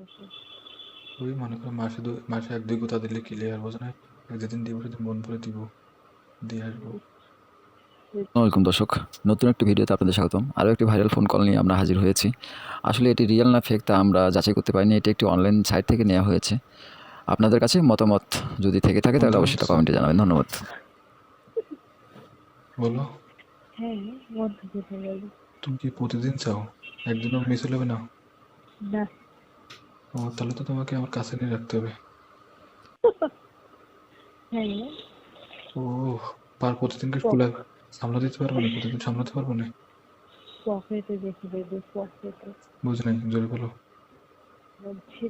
থাকে? ওই মনে করো মাসে 1-2 গুঁতা দিলে ক্লিয়ার, বোঝো নাই? এক যেদিন দিব সেদিন মন ভরে দিব, দিয়ে আসবো। আসসালামাইকুম দর্শক, নতুন একটি ভিডিওতে আপনাদের স্বাগতম। আরও একটি ভাইরাল ফোন কল নিয়ে আমরা হাজির হয়েছি। আসলে এটি রিয়েল না ফেক তা আমরা যাচাই করতে পারিনি। এটি একটি অনলাইন সাইট থেকে নেওয়া হয়েছে। আপনাদের কাছে মতামত যদি থেকে থাকে তাহলে বন্ধু অবশ্যই তা কমেন্টে জানাবেন। ধন্যবাদ। বলো, হ্যাঁ, মধ্যে যেতে বলি। তুমি কি প্রতিদিন চাও? একদিনও মিস হলে হবে না? না। ও, তাহলে তো তোমাকে আমার কাছে নিয়ে রাখতে হবে। হ্যাঁ, ও, প্রতিদিনকে ফুলা সামলা দিতে পারবো না? প্রতিদিন সামলাতে পারবো না? পকেটে রেখে দেবে, পকেটে। বুঝি নাই, জোরে বলো। বলছি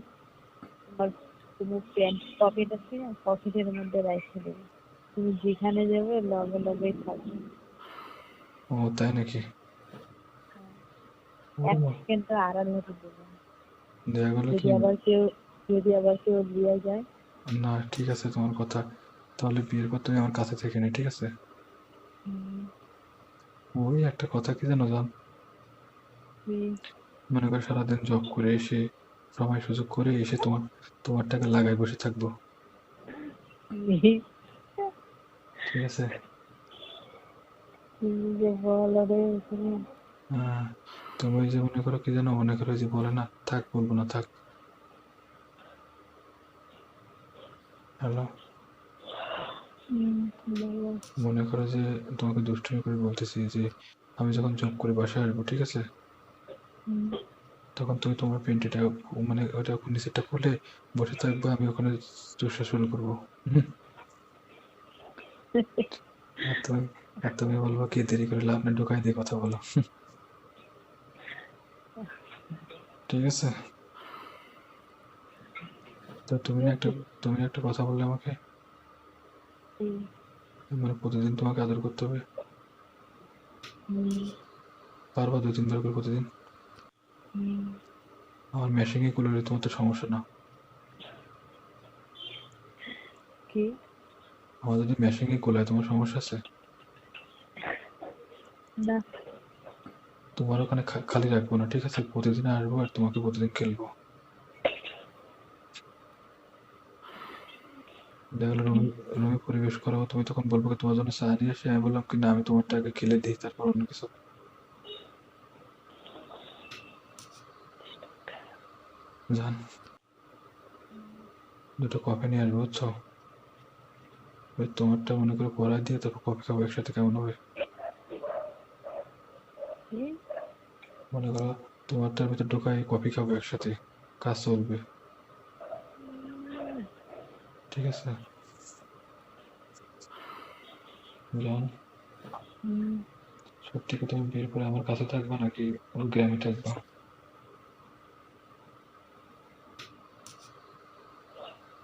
তোমার কোনো প্যান্ট পকেট আছে না, পকেটের মধ্যে রেখে দেবে। তুমি যেখানে যাবে লগে লগেই থাকবে। ও, তাই নাকি? এক সেকেন্ড তো আড়াল হতে দেবে না। দেখা গেলো কি? যদি আবার কেউ দিয়ে যায়। না, ঠিক আছে তোমার কথা। তাহলে বিয়ের পর তুমি আমার কাছে থেকে নে, ঠিক আছে? ওই একটা কথা কি জানো জান, মনে করো সারাদিন জব করে এসে সময় সুযোগ করে এসে তোমার টাকা লাগাই বসে থাকবো, ঠিক আছে? যে বলো রে তুমি। হ্যাঁ, তুমি ওই যে মনে করো কি জানো, মনে করো যে বলে না, থাক বলবো না, থাক। হ্যালো, বলো। মনে করো যে তোমাকে দুষ্টুমি করে বলতেছি যে আমি যখন জব করে বাসায় আসবো, ঠিক আছে? তখন তুমি তোমার পেন্টিটা মানে ওটা নিচেরটা খুলে বসে থাকবো, আমি ওখানে চুষা শুরু করবো। আর তুমি বলবো কি দেরি করে লাভ নেই, ঢোকাই দিয়ে কথা বলো, ঠিক আছে? তো তুমি একটা কথা বললে আমাকে, মানে প্রতিদিন তোমাকে আদর করতে হবে, পারবা 2-3 বার করে প্রতিদিন? আমার মেশিনে কুলারে তোমার তো সমস্যা না? কি? আমার যদি মেশিনে কুলায় তোমার সমস্যা আছে? না। তোমার ওখানে খালি রাখবো না, ঠিক আছে? প্রতিদিন আসবো আর তোমাকে প্রতিদিন খেলবো। দেখা গেলো রুমে পরিবেশ করাবো, তুমি তখন বলবো কি তোমার জন্য চা নিয়ে আসি? আমি বললাম কি না, আমি তোমারটা আগে খেলে দিই, তারপর অন্য কিছু। জান, 2টো কফি নিয়ে আসবো, বুঝছো? ওই তোমারটা মনে করে পড়ায় দিয়ে তারপর কফি খাবো একসাথে, কেমন হবে? মনে করো তোমারটার ভিতর ঢোকায় কফি খাবো একসাথে, কাজ চলবে, ঠিক আছে? জান, সত্যি কথা, তুমি বিয়ের পরে আমার কাছে থাকবা নাকি ওর গ্রামে থাকবা?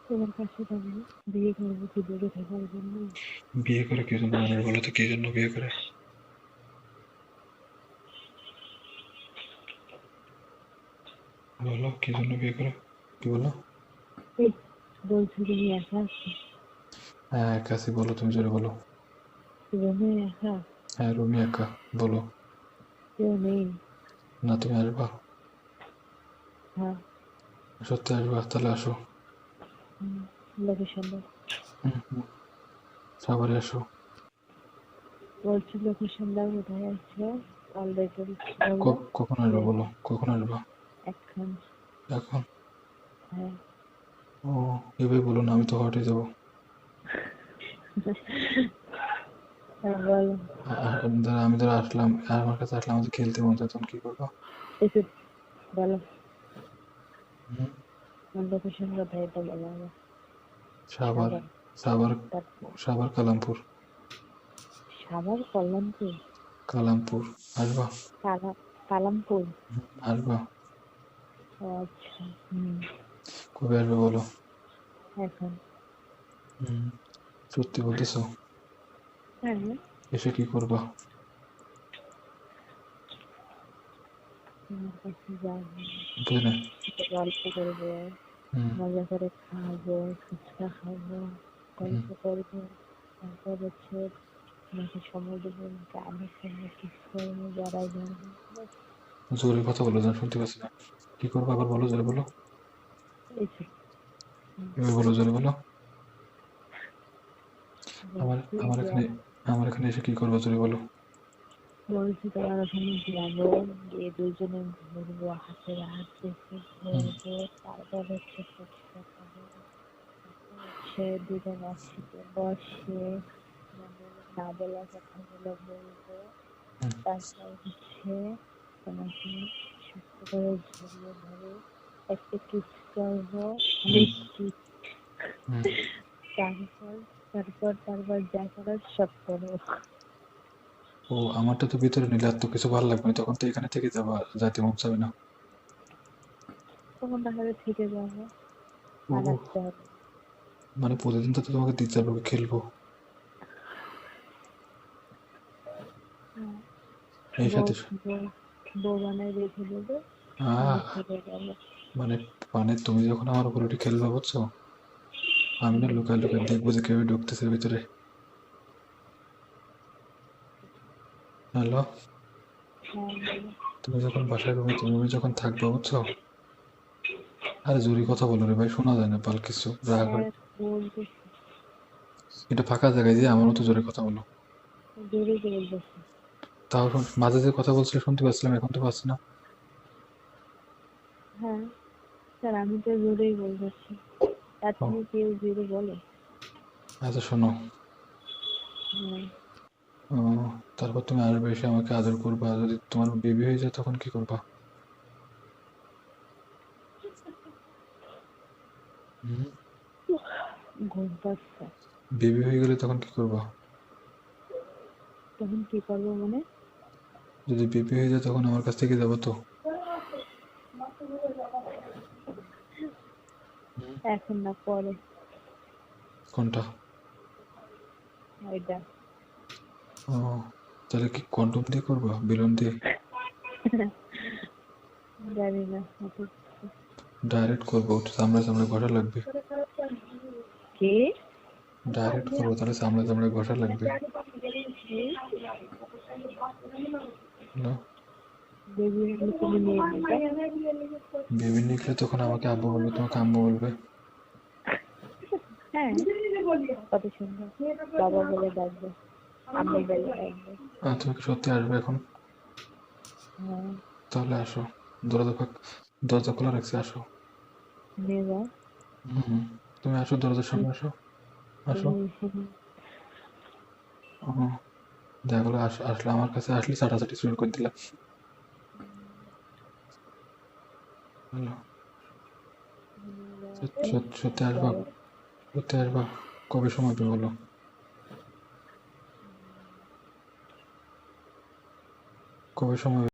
তোমার কাছে থাকবে। বিয়ে করবো কি দূরে থাকার জন্য? বিয়ে করে কি জন্য মানুষ, বলো তো কি জন্য বিয়ে করে? বলো কি জন্য বিয়ে করে, কি বলো? বলছি তুমি একা আছো? হ্যাঁ, একা আছি, বলো, তুমি জোরে বলো। রুমে একা? হ্যাঁ, রুমি একা, বলো। কেউ নেই? না, তুমি আসবা? হ্যাঁ। সত্যি আসবা? তাহলে আসো। লোকেশন দাও। সাভারে আসো। বলছি লোকেশন দাও, কোথায় আসছো? অলরেডি কখন আসবা বলো, কখন আসবা? এখন। এখন? হ্যাঁ। ও, এভাবে বলো না, আমি তো হটে যাবো। বলো। আমি ধরো আসলাম, আর আমার কাছে আসলাম, আমাদের খেলতে মন চায়, তখন কি করবো? বলো লোকেশন কোথায়, এটা বলো আমার। সাভার, সাভার, সাভার কালামপুর। সাভার কল্যাণপুর? কালামপুর, আসবা? কালামপুর। আসবা? আচ্ছা। কবে আসবে বলো? এখন। সত্যি বলতেছো? হ্যাঁ। এসে কি করবা? তোমার কাছে যাবো, বুঝলে? গল্প করবো, মজা করে খাবো, ফুচকা খাবো, গল্প করবো, তারপর হচ্ছে তোমাকে সময় দেবো, গানের সঙ্গে কিস করবো, জড়াই ধরবো। জোরে কথা বলো, যেন শুনতে পাচ্ছি না। কি করবো আবার বলো, জোরে বলো। এই তো। এবার বলো, জোরে বলো। আমার বলছি আমার যে এখানে আমার এখানে এসে কি করবো, জোরে বলো। বলছি তোমার ওখানে যাবো, গিয়ে দুজনে ঘুরবো, হাতের হাত রেখে ঘুরবো, তারপর হচ্ছে ফুচকা খাবো, তারপর হচ্ছে দুজন একসাথে বসে না বলা কথাগুলো বলবো, হুম, তারপর হচ্ছে তোমাকে শক্ত করে জড়িয়ে ধরে একটা কিস করবো, হুম, কিস। হুম। তারপর তারপর যা করার সব করবো। ও, আমারটা তো ভিতরে নিলে আর তো কিছু ভালো লাগবে না, তখন তো এখানে থেকে যাবো, আর যাইতে মন চাবে না। তখন তাহলে থেকে যাবো, ও, আর আসতে হবে না। মানে প্রতিদিন তো তোমাকে 3-4 বার খেলবো হ্যাঁ, এই বউ সাথে। বউ বউ বানায় রেখে দেবে, আমি আহ থেকে যাবো। মানে মানে তুমি যখন আমার উপর উঠে খেলবে, বুঝছো, আমি না লুকায় লুকায় দেখবো যে কেউ ঢুকতেছে ভিতরে। হ্যালো, হ্যাঁ, বলো। তুমি যখন বাসায় রুমে যখন থাকবে, বুঝছো। আরে জোরে কথা বলো রে ভাই, শোনা যায় না পাল কিছু, রাগ হয়। হ্যাঁ, বলতেছি, এটা ফাঁকা জায়গায় যে আমার মতো জোরে কথা বলো। জোরে বলতেছি। তাও মাঝে যে কথা বলছিলে শুনতে পাচ্ছিলাম, এখন তো পাচ্ছি না। হ্যাঁ স্যার, আমি তো জোরেই বলতেছি, তার ও, থেকে কেউ জোরে বলে? আচ্ছা শোনো। হ্যাঁ, ও, তারপর তুমি আরো বেশি আমাকে আদর করবা, যদি তোমার বেবি হয়ে যায় তখন কি করবা? হুম, ঘুম পাচ্ছে। বেবি হয়ে গেলে তখন কি করবা? তখন কি করবো মানে? যদি বেবি হয়ে যায় তখন আমার কাছ থেকে যাবো তো? হুম, এখন না, পরে। কোনটা? ওইটা। ও, তাহলে কি কন্ডম দিয়ে করবা, বেলুন দিয়ে? জানি না অত। ডাইরেক্ট করবো, চামড়া চামড়া ঘষা লাগবে। কে? ডাইরেক্ট করবো, তাহলে চামড়া চামড়া ঘষা লাগবে। হ্যালো, বেবি হলে তুমি নিয়ে নেবে? বেবি নিকলে তখন আমাকে আব্বু বলবে, তোমাকে আম্মু বলবে। হ্যাঁ, কত সুন্দর, বাবা বলে ডাকবে, আম্মু বলে ডাকবে। তুমি কি সত্যি আসবে এখন? হ্যাঁ, তাহলে আসো, দরজা দরজা খোলা রাখছি, আসো। নিয়ে যাও। হুম, তুমি আসো, দরজার সামনে আসো। আসো। তুমি ও, দেখা গেলো আসলে আমার কাছে আসলে চাটাচাটি শুরু করে দিলাম। হ্যালো, সত্যি আসবা? সত্যি আসবা? কবে সময় পেয়ে বলো? কবে সময়